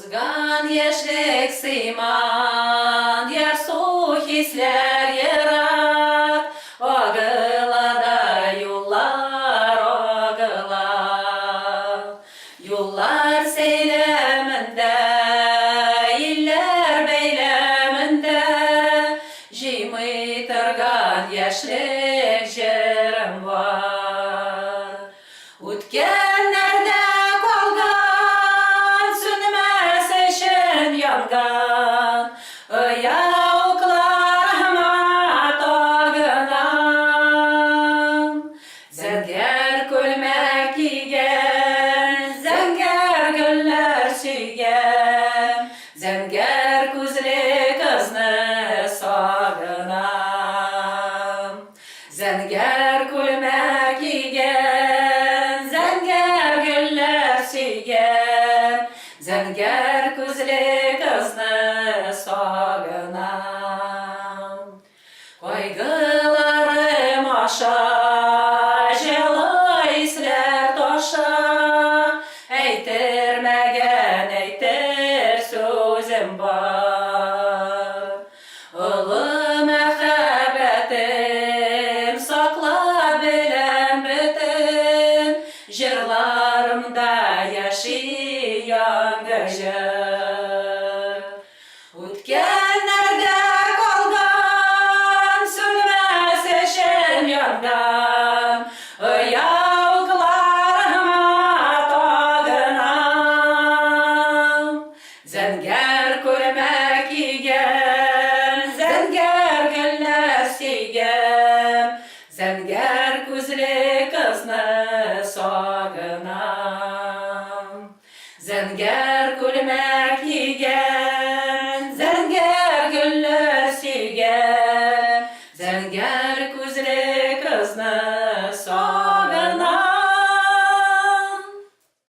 Узган яшек сыйман, ярсу хислер ерак, огылада юллар огыла. Юллар сейлемінде, иллер бейлемінде, жимый тұрган яшрек жерім бар. Үткенлерде yangan, yavuklarıma tağınam. Zenger külmek giygen, zenger güller suygen, zenger kuzli kızını sağınam. Zenger külmek giygen, zenger güller suygen, zenger kuzli kızını sağınam. Kaygılarım aşa, жылы isler taşa, eytirmegen eytir sözüm var. Ulu mehabbetim sakla bilen bütün, jırlarımda yaşayan gece. Ütkенlerde kalgan, sönmez eşim yangan, yavuklarıma tağınam. Zenger külmek giygen, zenger güller suygen, zenger kuzli kızını sağınam. Zenger külmek giygen,